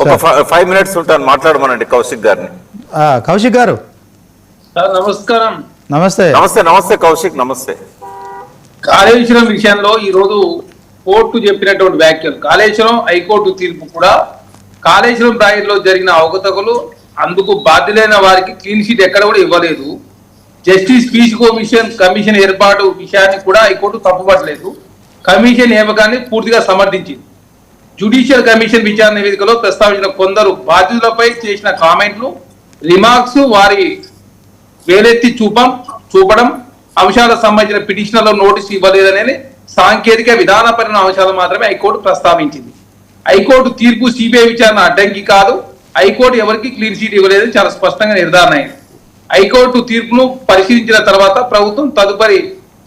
ఒక 5 minutes ఉంటాను, మాట్లాడమనండి కౌశిక్ గారిని. కౌశిక్ గారు సార్ నమస్కారం. నమస్తే. నమస్తే నమస్తే కౌశిక్, నమస్తే. కాళేశ్వరం విషయంలో ఈ రోజు కోర్టు చెప్పినటువంటి వ్యాఖ్యలు, కాళేశ్వరం హైకోర్టు తీర్పు కూడా కాళేశ్వరం ప్రాజెక్టులో జరిగిన అవకతవకలు, అందుకు బాధ్యులైన వారికి క్లీన్ షీట్ ఎక్కడ కూడా ఇవ్వలేదు. జస్టిస్ పీస్ కమిషన్ ఏర్పాటు విషయాన్ని కూడా హైకోర్టు తప్పుపట్టలేదు. కమిషన్ నియామకాన్ని పూర్తిగా సమర్థించింది. జ్యుడిషియల్ కమిషన్ విచారణ నివేదికలో ప్రస్తావించిన కొందరు బాధ్యులపై చేసిన కామెంట్లు, రిమార్క్స్ వారి వేలెత్తి చూపడం అంశాలకు సంబంధించిన పిటిషన్లలో నోటీసు ఇవ్వలేదనే సాంకేతిక విధానపరమైన అంశాలు మాత్రమే హైకోర్టు ప్రస్తావించింది. హైకోర్టు తీర్పు సిబిఐ విచారణ అడ్డంకి కాదు, హైకోర్టు ఎవరికి క్లీన్ చీట్ ఇవ్వలేదని చాలా స్పష్టంగా నిర్ధారణ అయింది. హైకోర్టు తీర్పును పరిశీలించిన తర్వాత ప్రభుత్వం తదుపరి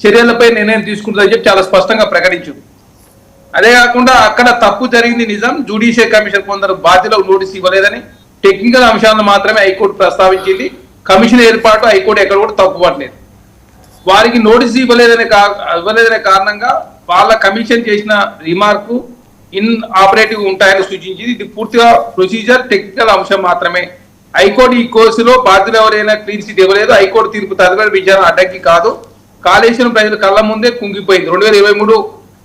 చర్యలపై నిర్ణయం తీసుకుంటుందని చెప్పి చాలా స్పష్టంగా ప్రకటించింది. అదే కాకుండా అక్కడ తప్పు జరిగింది నిజం, జ్యుడిషియల్ కమిషన్ కొందరు బాధ్యులకు నోటీసు ఇవ్వలేదని టెక్నికల్ అంశాలను మాత్రమే హైకోర్టు ప్రస్తావించింది. కమిషన్ ఏర్పాటు హైకోర్టు ఎక్కడ కూడా తప్పుపట్టలేదు. వారికి నోటీసు ఇవ్వలేదనే కారణంగా వాళ్ళ కమిషన్ చేసిన రిమార్కు ఇన్ ఆపరేటివ్ ఉంటాయని సూచించింది. ఇది పూర్తిగా ప్రొసీజర్, టెక్నికల్ అంశం మాత్రమే. హైకోర్టు ఈ కేసులో బాధ్యులు ఎవరైనా క్లీన్ చిట్ ఇవ్వలేదు. హైకోర్టు తీర్పు తదుపరి విచారణ అడ్డంకి కాదు. కాళేశ్వరం ప్రజల కళ్ళ ముందే కుంగిపోయింది. 2023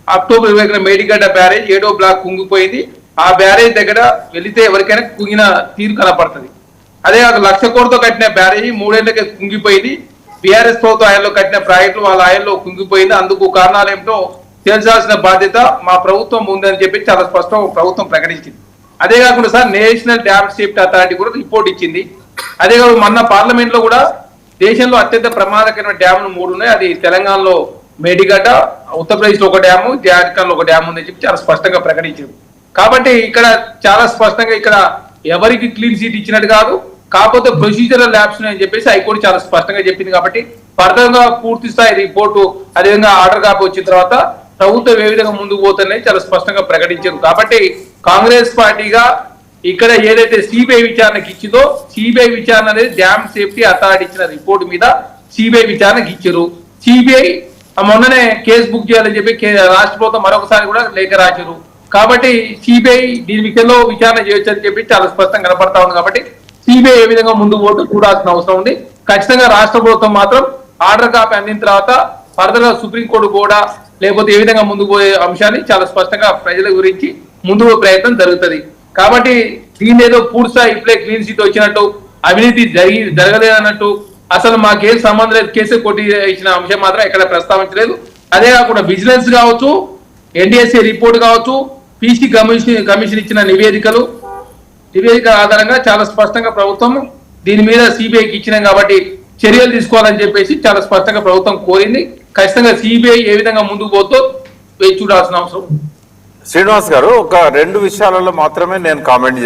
అక్టోబర్ 20 మేడిగడ్డ బ్యారేజ్ 7వ బ్లాక్ కుంగిపోయింది. ఆ బ్యారేజ్ దగ్గర వెళితే ఎవరికైనా కుంగిన తీరు కనపడుతుంది. అదే 1 లక్ష కోట్లతో కట్టిన బ్యారేజీ 3 ఏళ్లకే కుంగిపోయింది. బీఆర్ఎస్ ప్రభుత్వం ఆయనలో కట్టిన ప్రాజెక్టులు వాళ్ళ ఆయనలో కుంగిపోయింది. అందుకు కారణాలు ఏమిటో తేల్చాల్సిన బాధ్యత మా ప్రభుత్వం ఉందని చెప్పి చాలా స్పష్టంగా ప్రభుత్వం ప్రకటించింది. అదే కాకుండా sir, national dam safety authority కూడా రిపోర్ట్ ఇచ్చింది. అదే కాకుండా మొన్న పార్లమెంట్ లో కూడా దేశంలో అత్యంత ప్రమాదకరమైన డ్యాములు 3 ఉన్నాయి. అది తెలంగాణలో మేడిగడ్డ, ఉత్తరప్రదేశ్ లో ఒక డ్యాము, జార్ఖండ్ లో ఒక డ్యామ్ ఉందని చెప్పి చాలా స్పష్టంగా ప్రకటించింది. కాబట్టి ఇక్కడ చాలా స్పష్టంగా ఇక్కడ ఎవరికి క్లీన్ సీట్ ఇచ్చినట్టు కాదు, కాకపోతే ప్రొసీజరల్ ల్యాబ్స్ అని చెప్పేసి హైకోర్టు చాలా స్పష్టంగా చెప్పింది. కాబట్టి ఫర్దర్ గా పూర్తి స్థాయి రిపోర్టు అదేవిధంగా ఆర్డర్ కాపీ వచ్చిన తర్వాత ప్రభుత్వం ఏ విధంగా ముందుకు పోతుందని చాలా స్పష్టంగా ప్రకటించారు. కాబట్టి కాంగ్రెస్ పార్టీగా ఇక్కడ ఏదైతే సిబిఐ విచారణకి ఇచ్చిందో, సిబిఐ విచారణ అనేది డ్యామ్ సేఫ్టీ అథారిటీ ఇచ్చిన రిపోర్టు మీద సిబిఐ విచారణకి ఇచ్చారు. సిబిఐ మొన్ననే కేసు బుక్ చేయాలని చెప్పి రాష్ట్ర ప్రభుత్వం మరొకసారి కూడా లేఖ రాశారు. కాబట్టి సిబిఐ దీని విషయంలో విచారణ చేయొచ్చు అని చెప్పి చాలా స్పష్టంగా కనపడతా ఉంది. కాబట్టి సిబిఐ ఏ విధంగా ముందుకు పోతూ చూడాల్సిన అవసరం ఉంది. ఖచ్చితంగా రాష్ట్ర ప్రభుత్వం మాత్రం ఆర్డర్ కాపీ అందిన తర్వాత ఫర్దర్ గా సుప్రీంకోర్టు కూడా లేకపోతే ఏ విధంగా ముందుకు పోయే అంశాన్ని చాలా స్పష్టంగా ప్రజల గురించి ముందుకు ప్రయత్నం జరుగుతుంది. కాబట్టి దీని ఏదో పూర్తిస్థాయి ఇప్పుడే క్లీన్ సీట్ వచ్చినట్టు, అవినీతి జరగలేదన్నట్టు, అసలు మాకేం సంబంధం లేదు, కేసు కొట్టి ఇచ్చిన అంశం మాత్రం ఎక్కడ ప్రస్తావించలేదు. అదే కాకుండా విజిలెన్స్ కావచ్చు, ఎన్డీఎస్ఏ రిపోర్ట్ కావచ్చు, పీసీ కమిషన్ ఇచ్చిన నివేదిక ఆధారంగా చాలా స్పష్టంగా ప్రభుత్వం దీని మీద సిబిఐకి ఇచ్చినాం కాబట్టి చర్యలు తీసుకోవాలని చెప్పేసి చాలా స్పష్టంగా ప్రభుత్వం కోరింది. ఖచ్చితంగా సిబిఐ ఏ విధంగా ముందుకు పోతో వేచి చూడాల్సిన అవసరం. శ్రీనివాస్ గారు, ఒక 2 విషయాలలో మాత్రమే నేను కామెంట్